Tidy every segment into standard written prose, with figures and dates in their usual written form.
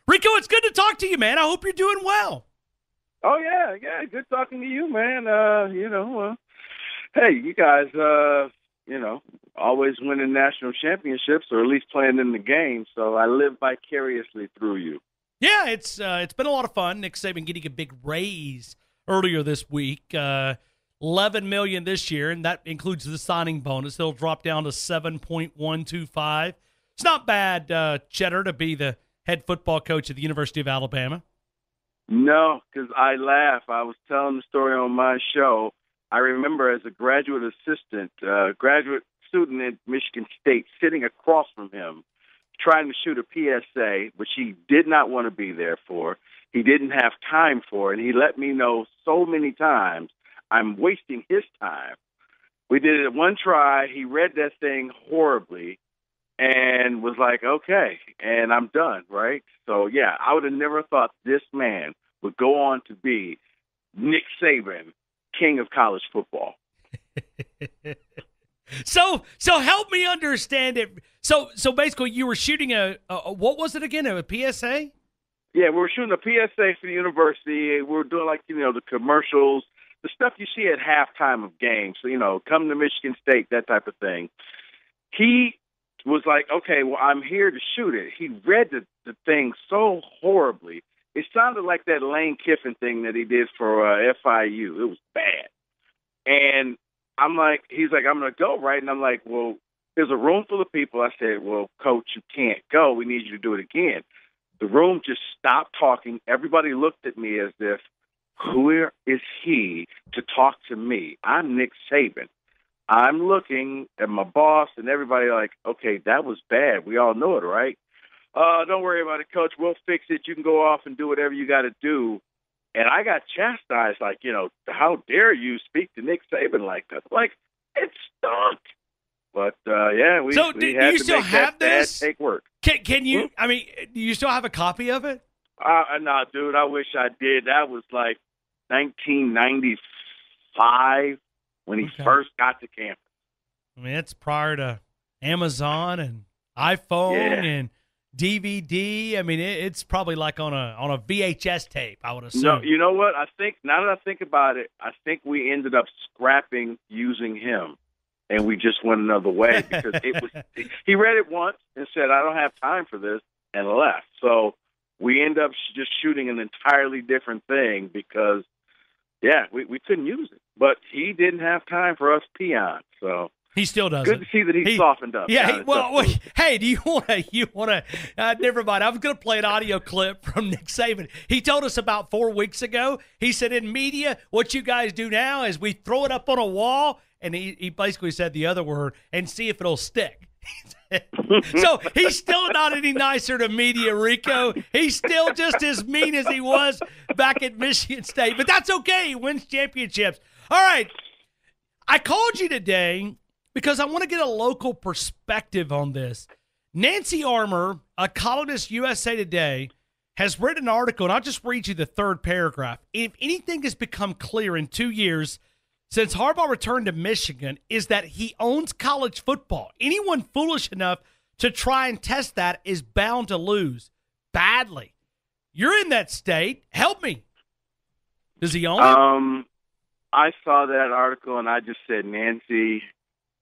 Rico, it's good to talk to you, man. I hope you're doing well. Oh, yeah, good talking to you, man. Hey, you guys, always winning national championships or at least playing in the game, so I live vicariously through you. Yeah, it's been a lot of fun. Nick Saban getting a big raise earlier this week, $11 million this year, and that includes the signing bonus. They'll drop down to $7.125. It's not bad, Cheddar, to be the head football coach at the University of Alabama. No, because I laugh. I was telling the story on my show. I remember as a graduate assistant, graduate student at Michigan State, sitting across from him, trying to shoot a PSA, which he did not want to be there for. He didn't have time for, and he let me know so many times I'm wasting his time. We did it at one try. He read that thing horribly and was like, okay, and I'm done, right? So, yeah, I would have never thought this man would go on to be Nick Saban, king of college football. So help me understand it. So basically, you were shooting what was it again? A PSA? Yeah, we were shooting a PSA for the university. We were doing the commercials, the stuff you see at halftime of games. So, come to Michigan State, that type of thing. He was like, okay, well, I'm here to shoot it. He read the thing so horribly. It sounded like that Lane Kiffin thing that he did for FIU. It was bad. And he's like, I'm going to go, right? And I'm like, well, there's a room full of people. I said, well, Coach, you can't go. We need you to do it again. The room just stopped talking. Everybody looked at me as if, who is he to talk to me? I'm Nick Saban. I'm looking at my boss and everybody like, okay, that was bad. We all know it, right? Don't worry about it, Coach. We'll fix it. You can go off and do whatever you got to do. And I got chastised, like, how dare you speak to Nick Saban like that? Like, it stunk. But, we do had you to still make have that this? take work. Can you, do you still have a copy of it? No, dude, I wish I did. That was like 1995 when he first got to campus. It's prior to Amazon and iPhone and DVD. It's probably like on a VHS tape, I would assume. No, you know what? I think, now that I think about it, I think we ended up scrapping using him, and we just went another way because he read it once and said, I don't have time for this, and left. So we end up just shooting an entirely different thing because, we couldn't use it. But he didn't have time for us peons, so. He still doesn't. Good to see that he softened up. Yeah. Hey, do you want to? Never mind. I was going to play an audio clip from Nick Saban. He told us about 4 weeks ago. He said, in media, what you guys do now is we throw it up on a wall, and he basically said the other word, and see if it'll stick. So he's still not any nicer to media, Rico. He's still just as mean as he was back at Michigan State. But that's okay. He wins championships. All right. I called you today because I want to get a local perspective on this. Nancy Armour, a columnist, USA Today, has written an article, and I'll just read you the third paragraph. If anything has become clear in 2 years since Harbaugh returned to Michigan, is that he owns college football. Anyone foolish enough to try and test that is bound to lose badly. You're in that state. Help me. Does he own it? I saw that article, and I just said, Nancy,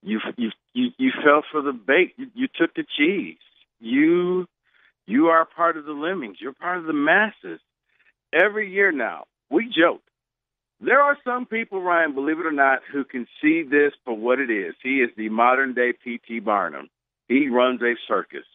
you fell for the bait. You took the cheese. You are part of the lemmings. You're part of the masses. Every year now, we joke. There are some people, Ryan, believe it or not, who can see this for what it is. He is the modern-day P.T. Barnum. He runs a circus,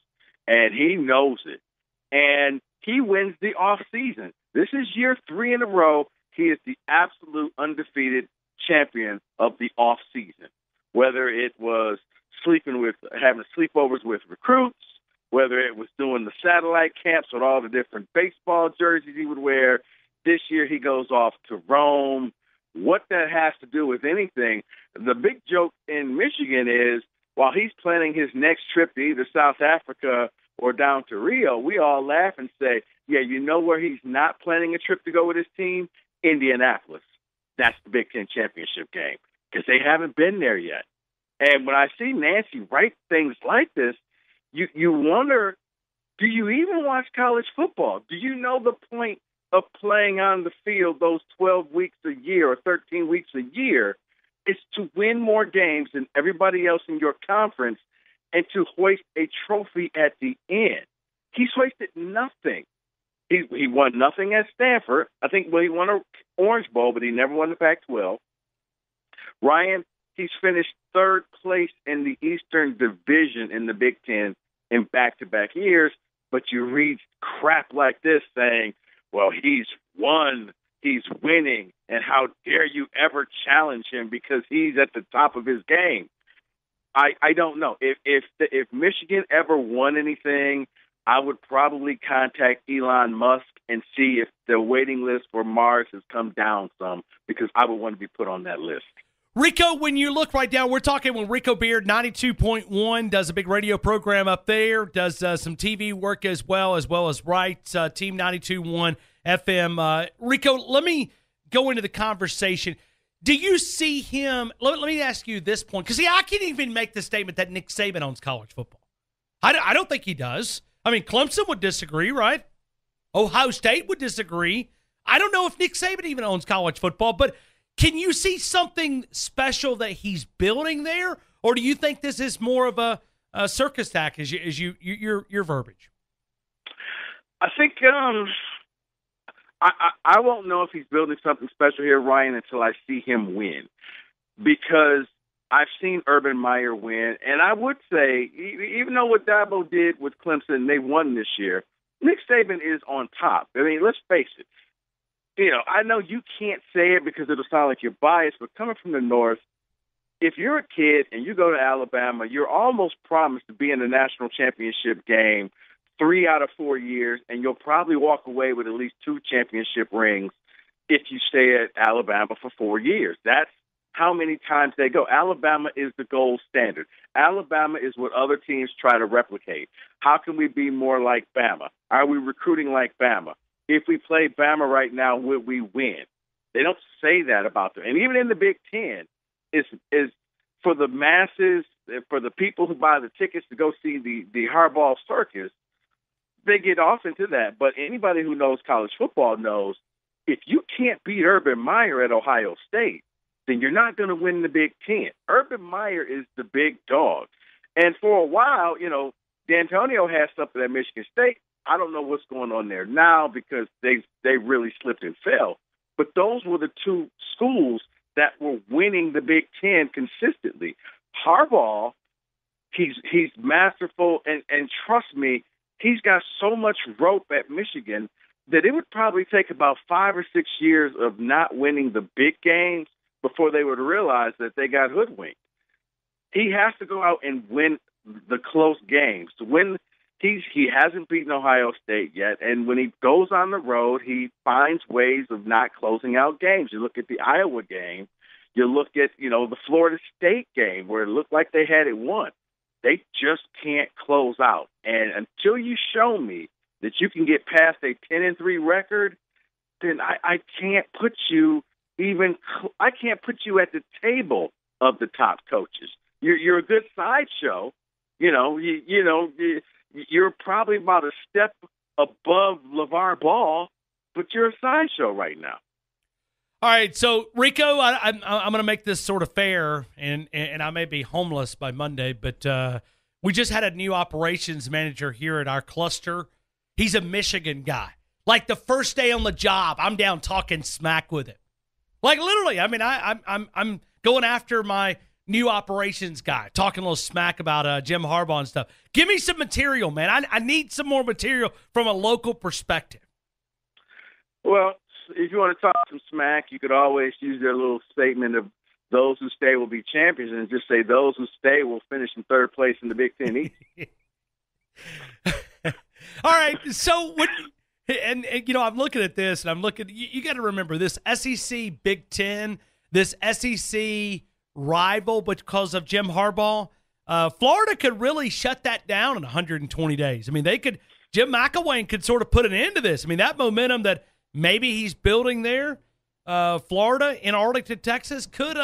and he knows it. And he wins the off-season. This is year 3 in a row. He is the absolute undefeated champion of the off-season, whether it was having sleepovers with recruits, whether it was doing the satellite camps with all the different baseball jerseys he would wear. This year he goes off to Rome. What that has to do with anything, the big joke in Michigan is while he's planning his next trip to either South Africa or down to Rio, we all laugh and say, yeah, you know where he's not planning a trip to go with his team? Indianapolis. That's the Big Ten championship game because they haven't been there yet. And when I see Nancy write things like this, you wonder do you even watch college football? Do you know the point of playing on the field those 12 weeks a year or 13 weeks a year is to win more games than everybody else in your conference and to hoist a trophy at the end? He's hoisted nothing. He won nothing at Stanford. I think, well, he won an Orange Bowl, but he never won the Pac-12. Ryan, he's finished third place in the Eastern Division in the Big Ten in back-to-back years, but you read crap like this saying, well, he's won, he's winning, and how dare you ever challenge him because he's at the top of his game. I don't know. If Michigan ever won anything, I would probably contact Elon Musk and see if the waiting list for Mars has come down some, because I would want to be put on that list. Rico, when you look right now, we're talking with Rico Beard, 92.1, does a big radio program up there, does some TV work as well as writes Team 92.1 FM. Rico, let me go into the conversation. Do you see him? Let me ask you this point, because I can't even make the statement that Nick Saban owns college football. I don't think he does. I mean, Clemson would disagree, right? Ohio State would disagree. I don't know if Nick Saban even owns college football, but can you see something special that he's building there, or do you think this is more of a circus act, as your verbiage? I think I won't know if he's building something special here, Ryan, until I see him win, because I've seen Urban Meyer win, and I would say, even though what Dabo did with Clemson, they won this year, Nick Saban is on top. I mean, let's face it. You know, I know you can't say it because it'll sound like you're biased, but coming from the North, if you're a kid and you go to Alabama, you're almost promised to be in the national championship game 3 out of 4 years, and you'll probably walk away with at least 2 championship rings if you stay at Alabama for 4 years. That's how many times they go. Alabama is the gold standard. Alabama is what other teams try to replicate. How can we be more like Bama? Are we recruiting like Bama? If we play Bama right now, would we win? They don't say that about them. And even in the Big Ten, is for the masses, for the people who buy the tickets to go see the Harbaugh circus, they get off into that. But anybody who knows college football knows if you can't beat Urban Meyer at Ohio State, then you're not going to win the Big Ten. Urban Meyer is the big dog. And for a while, you know, D'Antonio had something at Michigan State. I don't know what's going on there now because they really slipped and fell. But those were the 2 schools that were winning the Big Ten consistently. Harbaugh, he's masterful, and trust me, he's got so much rope at Michigan that it would probably take about 5 or 6 years of not winning the big games before they would realize that they got hoodwinked. He has to go out and win the close games. He hasn't beaten Ohio State yet, and when he goes on the road, he finds ways of not closing out games. You look at the Iowa game, you look at, you know, the Florida State game where it looked like they had it won. They just can't close out. And until you show me that you can get past a 10-3 record, then I can't put you I can't put you at the table of the top coaches. You're a good sideshow, you know. You're probably about a step above LeVar Ball, but you're a sideshow right now. All right, so Rico, I'm going to make this sort of fair, and I may be homeless by Monday, but we just had a new operations manager here at our cluster. He's a Michigan guy. Like the first day on the job, I'm down talking smack with him. Like literally, I mean, I'm going after my new operations guy, talking a little smack about Jim Harbaugh and stuff. Give me some material, man. I need some more material from a local perspective. Well, if you want to talk some smack, you could always use their little statement of those who stay will be champions and just say those who stay will finish in 3rd place in the Big Ten East. All right, so and you know, I'm looking at this, and I'm looking. You got to remember this SEC Big Ten, this SEC rival because of Jim Harbaugh. Florida could really shut that down in 120 days. I mean, Jim McElwain could sort of put an end to this. I mean, that momentum that maybe he's building there, Florida in Arlington, Texas, could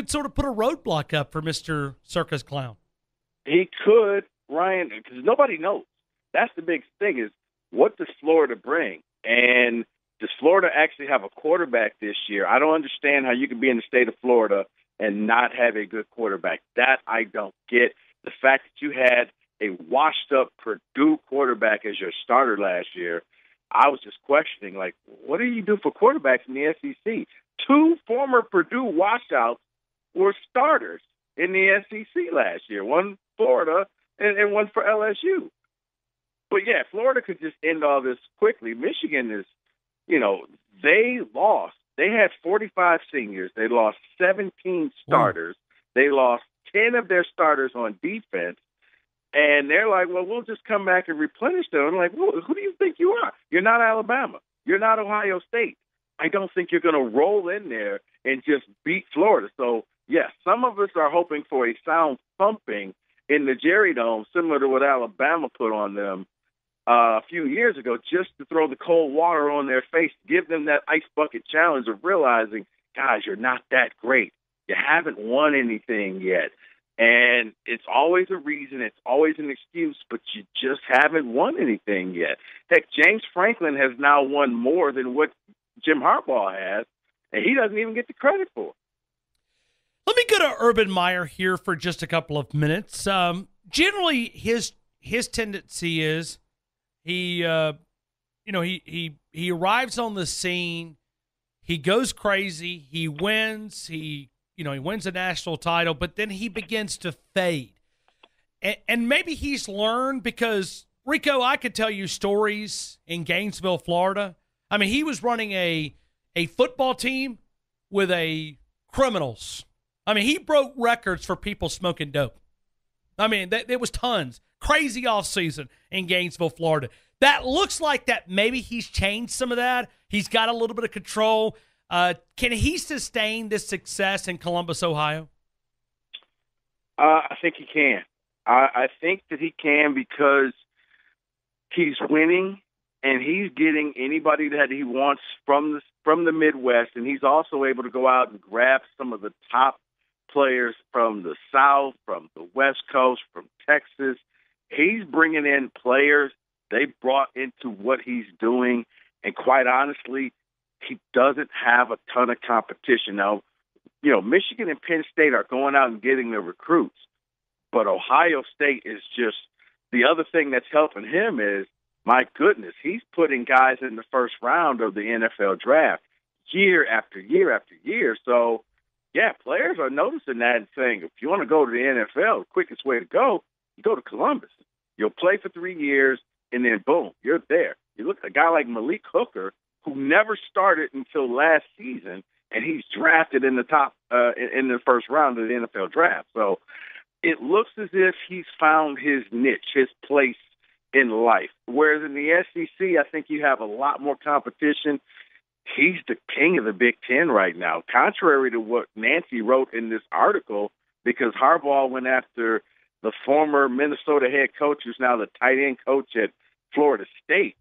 sort of put a roadblock up for Mr. Circus Clown. He could, Ryan, because nobody knows. That's the big thing is, what does Florida bring? And does Florida actually have a quarterback this year? I don't understand how you can be in the state of Florida and not have a good quarterback. That I don't get. The fact that you had a washed-up Purdue quarterback as your starter last year, I was just questioning, like, what do you do for quarterbacks in the SEC? 2 former Purdue washouts were starters in the SEC last year, one Florida and one for LSU. But, yeah, Florida could just end all this quickly. Michigan is, they lost. They had 45 seniors. They lost 17 starters. They lost 10 of their starters on defense. And they're like, well, we'll just come back and replenish them. I'm like, well, who do you think you are? You're not Alabama. You're not Ohio State. I don't think you're going to roll in there and just beat Florida. So, yes, some of us are hoping for a sound thumping in the Jerry Dome, similar to what Alabama put on them a few years ago, just to throw the cold water on their face, give them that ice bucket challenge of realizing, guys, you're not that great. You haven't won anything yet. And it's always a reason, it's always an excuse, but you just haven't won anything yet. Heck, James Franklin has now won more than what Jim Harbaugh has, and he doesn't even get the credit for it. Let me go to Urban Meyer here for just a couple of minutes. Generally, his tendency is he arrives on the scene, he goes crazy, he wins, he wins a national title, but then he begins to fade. And maybe he's learned because, Rico, I could tell you stories in Gainesville, Florida. I mean, he was running a football team with criminals. I mean, he broke records for people smoking dope. I mean, there was tons. Crazy offseason in Gainesville, Florida. That looks like that maybe he's changed some of that. He's got a little bit of control. Can he sustain this success in Columbus, Ohio? I think he can. I think that he can because he's winning and he's getting anybody that he wants from the Midwest, and he's also able to go out and grab some of the top players from the South, from the West Coast, from Texas. He's bringing in players they brought into what he's doing, and quite honestly, he doesn't have a ton of competition. Now, Michigan and Penn State are going out and getting the recruits, but Ohio State is just the other thing that's helping him is, my goodness, he's putting guys in the first round of the NFL draft year after year after year. So, yeah, players are noticing that and saying, if you want to go to the NFL, the quickest way to go, you go to Columbus. You'll play for 3 years, and then, boom, you're there. You look at a guy like Malik Hooker, who never started until last season, and he's drafted in the top in the first round of the NFL draft. So it looks as if he's found his niche, his place in life. Whereas in the SEC, I think you have a lot more competition. He's the king of the Big Ten right now, contrary to what Nancy wrote in this article, because Harbaugh went after the former Minnesota head coach, who's now the tight end coach at Florida State.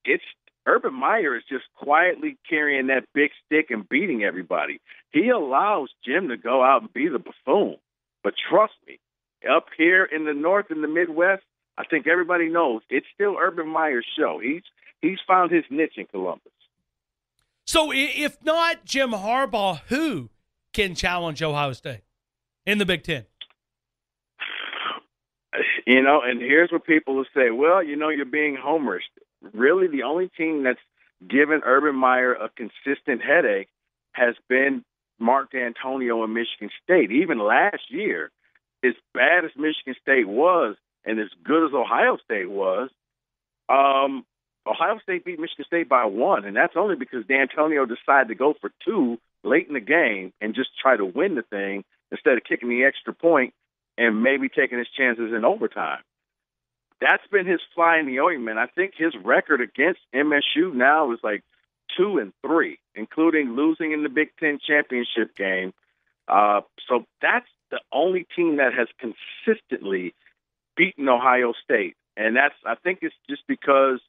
It's Urban Meyer is just quietly carrying that big stick and beating everybody. He allows Jim to go out and be the buffoon. But trust me, up here in the North and the Midwest, I think everybody knows it's still Urban Meyer's show. He's found his niche in Columbus. So if not Jim Harbaugh, who can challenge Ohio State in the Big Ten? And here's what people will say, well, you're being homerish. Really, the only team that's given Urban Meyer a consistent headache has been Mark D'Antonio and Michigan State. Even last year, as bad as Michigan State was and as good as Ohio State was, Ohio State beat Michigan State by 1, and that's only because D'Antonio decided to go for 2 late in the game and just try to win the thing instead of kicking the extra point and maybe taking his chances in overtime. That's been his fly in the ointment. I think his record against MSU now is like 2-3, including losing in the Big Ten championship game. So that's the only team that has consistently beaten Ohio State. And I think it's just because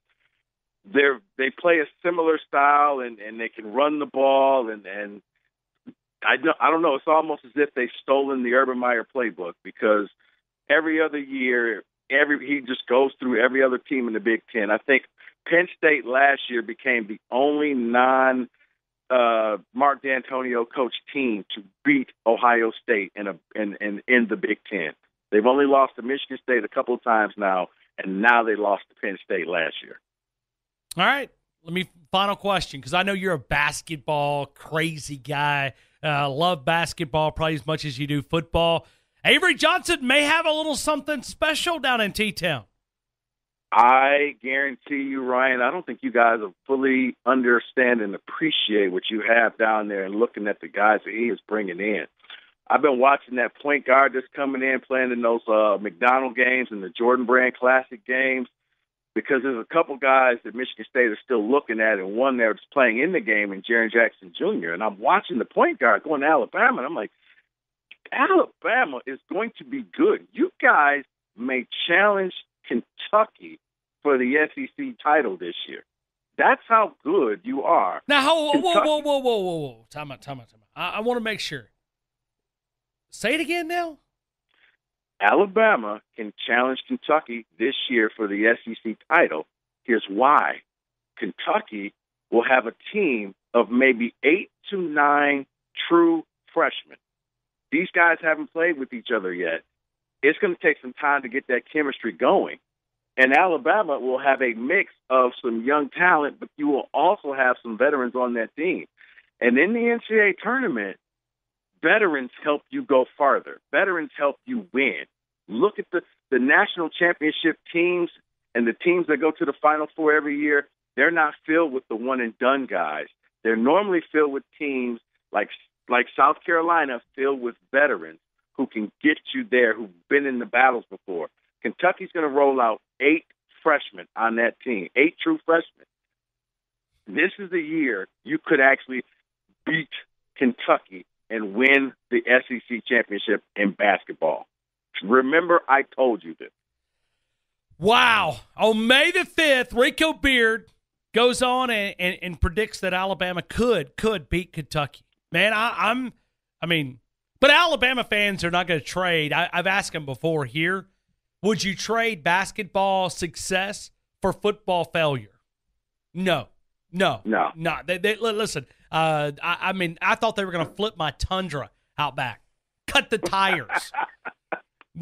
they play a similar style and they can run the ball and I don't know. It's almost as if they've stolen the Urban Meyer playbook because every other year he just goes through every other team in the Big Ten. I think Penn State last year became the only Mark D'Antonio coach team to beat Ohio State in the Big Ten. They've only lost to Michigan State a couple of times now, and now they lost to Penn State last year. All right. Final question, because I know you're a basketball crazy guy. Love basketball probably as much as you do football. Avery Johnson may have a little something special down in T-Town. I guarantee you, Ryan, I don't think you guys will fully understand and appreciate what you have down there and looking at the guys that he is bringing in. I've been watching that point guard that's coming in, playing in those McDonald games and the Jordan Brand Classic games, because there's a couple guys that Michigan State is still looking at, and one that's playing in the game, and Jaren Jackson Jr. And I'm watching the point guard going to Alabama, and I'm like, Alabama is going to be good. You guys may challenge Kentucky for the SEC title this year. That's how good you are. Now, whoa. Time out. I want to make sure. Say it again now. Alabama can challenge Kentucky this year for the SEC title. Here's why. Kentucky will have a team of maybe 8 to 9 true freshmen. These guys haven't played with each other yet. It's going to take some time to get that chemistry going. And Alabama will have a mix of some young talent, but you will also have some veterans on that team. And in the NCAA tournament, veterans help you go farther. Veterans help you win. Look at the national championship teams and the teams that go to the Final Four every year. They're not filled with the one-and-done guys. They're normally filled with teams like South Carolina, filled with veterans who can get you there, who've been in the battles before. Kentucky's going to roll out 8 freshmen on that team, 8 true freshmen. This is the year you could actually beat Kentucky and win the SEC championship in basketball. Remember, I told you this. Wow. On May the 5th, Rico Beard goes on and predicts that Alabama could beat Kentucky. Man, but Alabama fans are not going to trade. I've asked them before here. Would you trade basketball success for football failure? No. Listen, I thought they were going to flip my Tundra out back, cut the tires.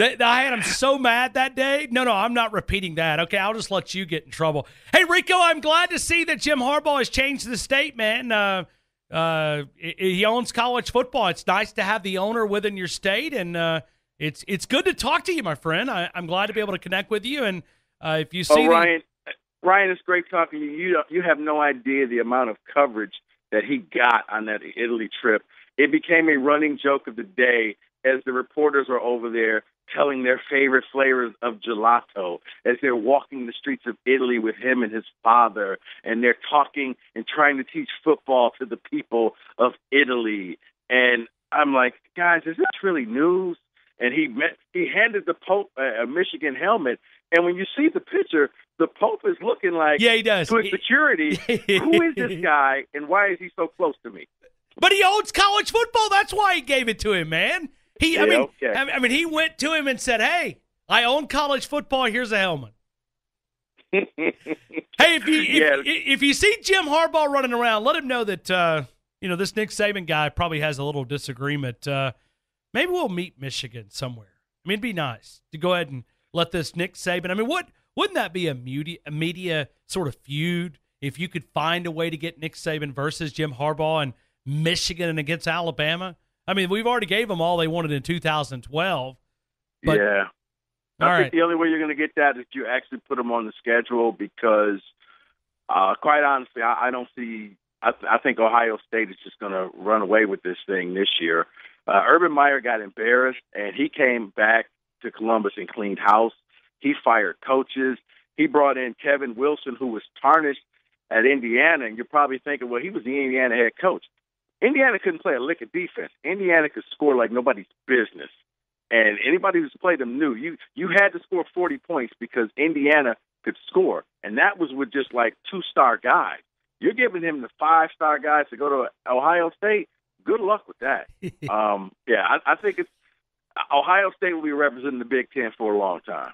I had them so mad that day. No, I'm not repeating that. Okay, I'll just let you get in trouble. Hey, Rico, I'm glad to see that Jim Harbaugh has changed the state, man. He owns college football. It's nice to have the owner within your state, and it's good to talk to you, my friend. I'm glad to be able to connect with you. And if you see, Ryan, it's great talking to you. You have no idea the amount of coverage that he got on that Italy trip. It became a running joke of the day as the reporters are over there telling their favorite flavors of gelato as they're walking the streets of Italy with him and his father, and they're talking and trying to teach football to the people of Italy. And I'm like, guys, is this really news? And he handed the Pope a Michigan helmet, and when you see the picture, the Pope is looking like, yeah, he does. To his security, who is this guy, and why is he so close to me? But he owns college football. That's why he gave it to him, man. He went to him and said, "Hey, I own college football. Here's a helmet." Hey, if you see Jim Harbaugh running around, let him know that this Nick Saban guy probably has a little disagreement. Maybe we'll meet Michigan somewhere. I mean, it'd be nice to go ahead and let this Nick Saban. I mean, wouldn't that be a media sort of feud if you could find a way to get Nick Saban versus Jim Harbaugh and Michigan and against Alabama? I mean, we've already gave them all they wanted in 2012. But, yeah. I think the only way you're going to get that is you actually put them on the schedule because, quite honestly, I don't see – I think Ohio State is just going to run away with this thing this year. Urban Meyer got embarrassed, and he came back to Columbus and cleaned house. He fired coaches. He brought in Kevin Wilson, who was tarnished at Indiana, and you're probably thinking, well, he was the Indiana head coach. Indiana couldn't play a lick of defense. Indiana could score like nobody's business. And anybody who's played them knew you had to score 40 points because Indiana could score. And that was with just like 2-star guys. You're giving him the 5-star guys to go to Ohio State. Good luck with that. I think Ohio State will be representing the Big Ten for a long time.